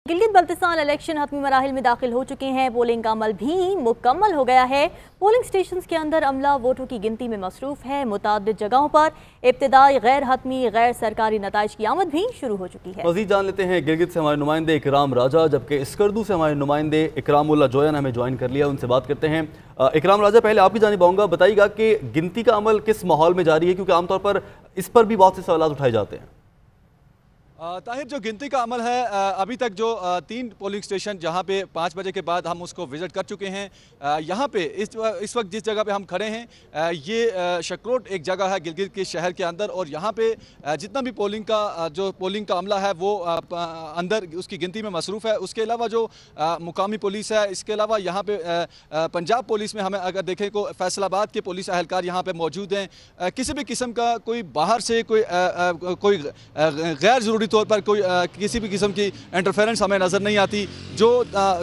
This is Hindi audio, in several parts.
गिलगित बल्तिस्तान इलेक्शन हतमी मराहिल में दाखिल हो चुके हैं। पोलिंग का अमल भी मुकम्मल हो गया है। पोलिंग स्टेशन के अंदर अमला वोटों की गिनती में मसरूफ है। मुतादिद जगहों पर इब्तिदाई गैर हतमी गैर सरकारी नताइज की आमद भी शुरू हो चुकी है। मज़ीद जान लेते हैं गिलगित से हमारे नुमाइंदे इकराम राजा, जबकि स्कर्दू से हमारे नुमाइंदे इकरामुल्लाह जोया ने हमें ज्वाइन कर लिया। उनसे बात करते हैं। इकराम राजा, पहले आपकी जानिब आऊँगा, बताइएगा कि गिनती का अमल किस माहौल में जारी है, क्योंकि आमतौर पर इस पर भी बहुत से सवाल उठाए जाते हैं। ताहिर, जो गिनती का अमल है अभी तक जो 3 पोलिंग स्टेशन जहां पे 5 बजे के बाद हम उसको विज़िट कर चुके हैं। यहां पे इस वक्त जिस जगह पे हम खड़े हैं ये शकरोट एक जगह है गिलगित के शहर के अंदर, और यहां पे जितना भी पोलिंग का अमला है वो अंदर उसकी गिनती में मसरूफ़ है। उसके अलावा जो मुकामी पुलिस है, इसके अलावा यहाँ पे पंजाब पुलिस में हमें अगर देखें तो फैसलाबाद के पुलिस अहलकार यहाँ पर मौजूद हैं। किसी भी किस्म का कोई बाहर से कोई गैर ज़रूरी तौर पर कोई किसी भी किस्म की इंटरफेरेंस हमें नज़र नहीं आती। जो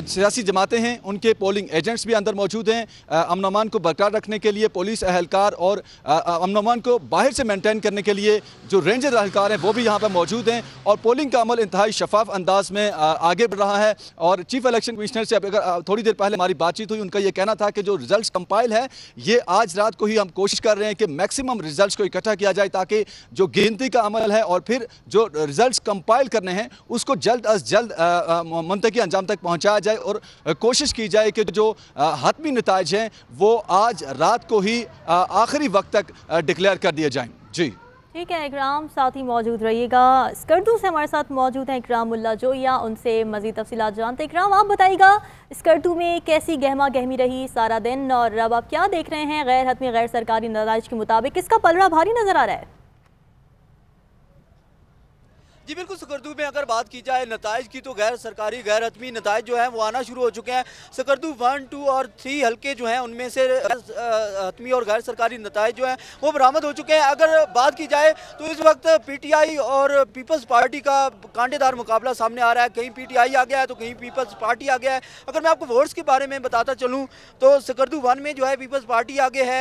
सियासी जमातें हैं उनके पोलिंग एजेंट्स भी अंदर मौजूद हैं। अमन अमान को बरकरार रखने के लिए पुलिस अहलकार और अमन अमान को बाहर से मेंटेन करने के लिए जो रेंजर अहलकार हैं वो भी यहाँ पर मौजूद हैं, और पोलिंग का अमल इंतहाई शफाफ अंदाज में आगे बढ़ रहा है। और चीफ इलेक्शन कमिश्नर से अगर थोड़ी देर पहले हमारी बातचीत हुई, उनका ये कहना था कि जो रिजल्ट कंपाइल है ये आज रात को ही हम कोशिश कर रहे हैं कि मैक्सिमम रिजल्ट को इकट्ठा किया जाए, ताकि जो गिनती का अमल है और फिर जो रिजल्ट कंपाइल करने हैं उसको जल्द अज जल्द मुंतकी अंजाम तक पहुंचाया जाए, और कोशिश की जाए कि जो हतमी नताइज हैं वो आज रात को ही आखिरी वक्त तक डिक्लेयर कर दिए जाएं। जी ठीक है इकराम, साथ ही मौजूद रहिएगा। स्कर्दू से हमारे साथ मौजूद हैं इकरामुल्लाह जोया, उनसे मज़ीद तफसीलात जानते। इकराम, आप बताइएगा स्कर्दू में कैसी गहमा गहमी रही सारा दिन, और अब आप क्या देख रहे हैं गैर हतमी गैर सरकारी नताइज के मुताबिक किसका पलड़ा भारी नज़र आ रहा है? जी बिल्कुल, स्कर्दू में अगर बात की जाए नताइज की तो गैर सरकारी गैर हतमी नताइज जो हैं वो आना शुरू हो चुके हैं। स्कर्दू 1, 2 और 3 हल्के जो हैं उनमें से हतमी और गैर सरकारी नताइज जो हैं वो बरामद हो चुके हैं। अगर बात की जाए तो इस वक्त PTI और पीपल्स पार्टी का कांटेदार मुकाबला सामने आ रहा है। कहीं PTI आ गया है तो कहीं पीपल्स पार्टी आ गया है। अगर मैं आपको वोट्स के बारे में बताता चलूँ तो स्कर्दू 1 में जो है पीपल्स पार्टी आगे है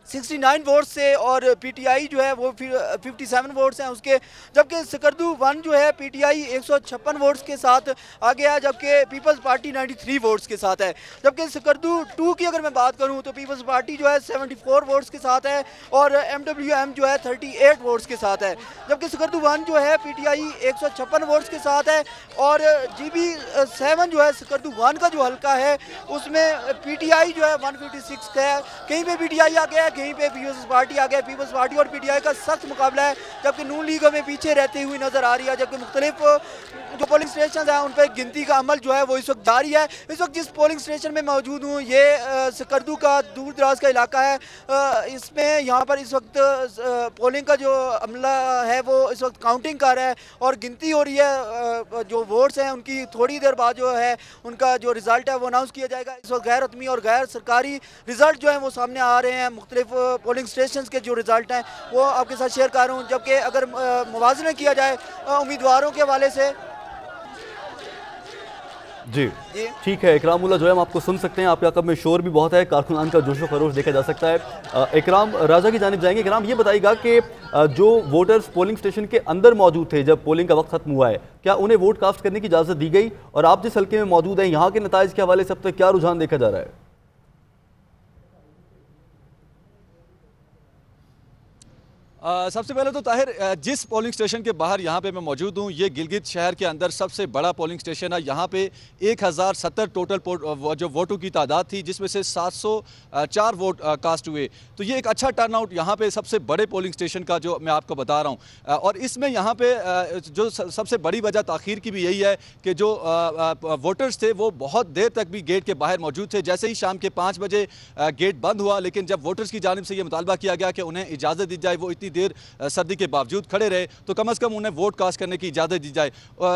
69 वोट्स से, और PTI जो है वो 57 वोट्स हैं उसके, जबकि स्कर्दू 1 जो है PTI 156 वोट्स के साथ आ गया, जबकि पीपल्स पार्टी 93 वोट्स के साथ है। जबकि स्कर्दू 2 की अगर मैं बात करूं तो पीपल्स पार्टी जो है 74 वोट्स के साथ है, और MWM जो है 38 वोट्स के साथ है। जबकि स्कर्दू 1 जो है PTI 156 वोट्स के साथ है, और GB7 जो है स्कर्दू 1 का जो हल्का है उसमें PTI जो है 156 है। कहीं पे PTI आ गया, कहीं पे पीपल्स पार्टी आ गया। पीपल्स पार्टी और PTI का सख्त मुकाबला है, जबकि नून लीग हमें पीछे रहती हुई नजर आ रही है। जबकि मुख्तलिफ जो पोलिंग स्टेशन हैं उन पर गिनती का अमल जो है वो इस वक्त जारी है। इस वक्त जिस पोलिंग स्टेशन में मौजूद हूँ ये स्कर्दू का दूर दराज का इलाका है। इसमें यहाँ पर इस वक्त पोलिंग का जो अमला है वो इस वक्त काउंटिंग कर रहा है और गिनती हो रही है। जो वोट्स हैं उनकी थोड़ी देर बाद जो है उनका जो रिजल्ट है वो अनाउंस किया जाएगा। इस वक्त गैर हतमी और गैर सरकारी रिजल्ट जो है वो सामने आ रहे हैं। मुख्तलिफ पोलिंग स्टेशन के जो रिजल्ट हैं वो आपके साथ शेयर कर रहा हूँ। जबकि अगर मुवाज़ना किया जाए उम्मीदवारों के हवाले से जी ठीक है इकरामुल्लाह जो है हम आपको सुन सकते हैं। आपके अकब में शोर भी बहुत है, कारकुनान का जोशो खरोश देखा जा सकता है। इकराम राजा की जानिब जाएंगे। इकराम, ये बताइएगा कि जो वोटर्स पोलिंग स्टेशन के अंदर मौजूद थे जब पोलिंग का वक्त खत्म हुआ है, क्या उन्हें वोट कास्ट करने की इजाज़त दी गई? और आप जिस हल्के में मौजूद हैं यहाँ के नताइज के हवाले से अब तक क्या रुझान देखा जा रहा है? सबसे पहले तो ताहिर, जिस पोलिंग स्टेशन के बाहर यहाँ पे मैं मौजूद हूँ ये गिलगित शहर के अंदर सबसे बड़ा पोलिंग स्टेशन है। यहाँ पे 1070 टोटल जो वोटों की तादाद थी, जिसमें से 704 वोट कास्ट हुए। तो ये एक अच्छा टर्नआउट यहाँ पे सबसे बड़े पोलिंग स्टेशन का जो मैं आपको बता रहा हूँ। और इसमें यहाँ पे जो सबसे बड़ी वजह ताख़ीर की भी यही है कि जो वोटर्स थे वो बहुत देर तक भी गेट के बाहर मौजूद थे। जैसे ही शाम के 5 बजे गेट बंद हुआ, लेकिन जब वोटर्स की जानिब से ये मुतालबा किया गया कि उन्हें इजाज़त दी जाए, वो इतनी देर सर्दी के बावजूद खड़े रहे तो कम से कम उन्हें वोट कास्ट करने की इजाज़त दी जाए,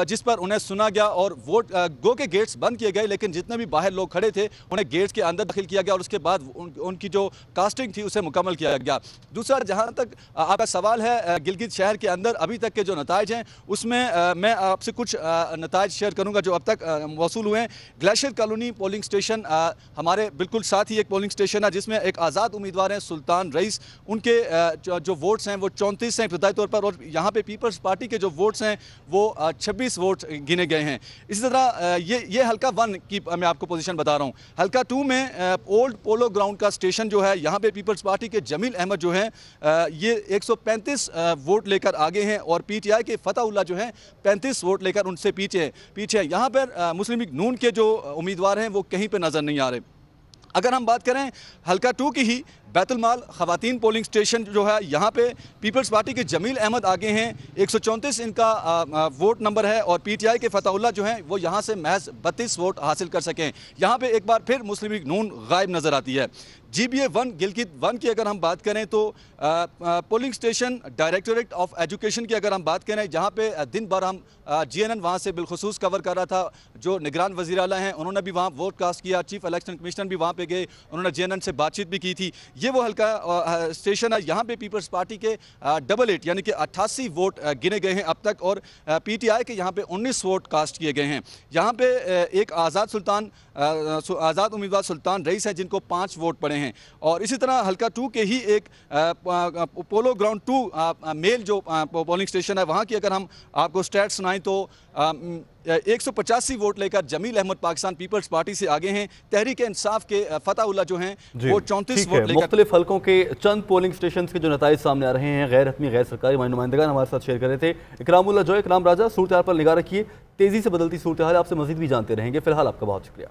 जिस पर उन्हें सुना गया और वोट गो के गेट्स बंद किए गए। लेकिन जितने भी बाहर लोग खड़े थे उन्हें गेट्स के अंदर दाखिल किया गया और उसके बाद उनकी जो कास्टिंग थी उसे मुकम्मल किया गया। दूसरा, जहाँ तक आपका सवाल है गिलगित शहर के अंदर अभी तक के जो नताइज हैं उसमें मैं आपसे कुछ नताइज शेयर करूँगा जो अब तक वसूल हुए हैं। ग्लेशियर कॉलोनी पोलिंग स्टेशन हमारे बिल्कुल साथ ही एक पोलिंग स्टेशन है जिसमें एक आज़ाद उम्मीदवार हैं सुल्तान रईस। उनके जो वोट्स वोट्स हैं वो 34 हैं इब्तदाई तौर पर, और यहाँ पे पीपल्स पार्टी के जो वोट्स हैं वो 26 वोट गिने गए हैं। इसी तरह ये हल्का 1 की मैं आपको पोजीशन बता रहा हूँ। हल्का 2 में ओल्ड पोलो ग्राउंड का स्टेशन जो है, यहाँ पे पीपल्स पार्टी के जमील अहमद जो है ये 135 वोट लेकर आगे हैं, और पीटीआई के फतहुल्लाह जो हैं 35 वोट लेकर उनसे पीछे है। यहाँ पर मुस्लिम लीग नून के जो उम्मीदवार हैं वो कहीं पर नजर नहीं आ रहे। अगर हम बात करें हल्का 2 की ही, बैतुल माल खवातीन पोलिंग स्टेशन जो है, यहाँ पे पीपल्स पार्टी के जमील अहमद आगे हैं, 134 इनका वोट नंबर है, और पीटीआई के फतहुल्लाह जो हैं वो यहाँ से महज 32 वोट हासिल कर सकें। यहाँ पे एक बार फिर मुस्लिम लीग नून गायब नज़र आती है। GBA 1 गिलगित 1 की अगर हम बात करें तो polling station directorate of education की अगर हम बात करें, जहाँ पे दिन भर हम GNN वहाँ से बिलखुसूस कवर कर रहा था। जो निगरान वज़ीर आला हैं उन्होंने भी वहाँ वोट कास्ट किया, चीफ इलेक्शन कमिश्नर भी वहाँ पे गए, उन्होंने GNN से बातचीत भी की थी। ये वो हल्का स्टेशन है, यहाँ पे पीपल्स पार्टी के 88 यानी कि 88 वोट गिने गए हैं अब तक, और PTI के यहाँ पे 19 वोट कास्ट किए गए हैं। यहाँ पे एक आज़ाद उम्मीदवार सुल्तान रईस हैं जिनको 5 वोट पड़े हैं, और इसी तरह हल्का 2 के ही एक पोलो ग्राउंड 2 मेल जो पोलिंग स्टेशन है, वहाँ की अगर हम आपको स्टैट सुनाएं तो 185 वोट लेकर जमील अहमद पाकिस्तान पीपल्स पार्टी से आगे हैं। तहरीक इंसाफ के फतहुल्लाह जो हैं वो 34 वोट लेकर। मुख्तलिफ हल्कों के चंद पोलिंग स्टेशन के जो नताइज सामने आ रहे हैं, गैर हतमी गैर सरकारी नुमाइंदगान हमारे साथ शेयर कर रहे थे। इकरामुल्लाह जोया, इकराम राजा, सूरत हाल पर निगाह रखिए, तेजी से बदलती सूरत हाल आपसे मजीद भी जानते रहेंगे। फिलहाल आपका बहुत शुक्रिया।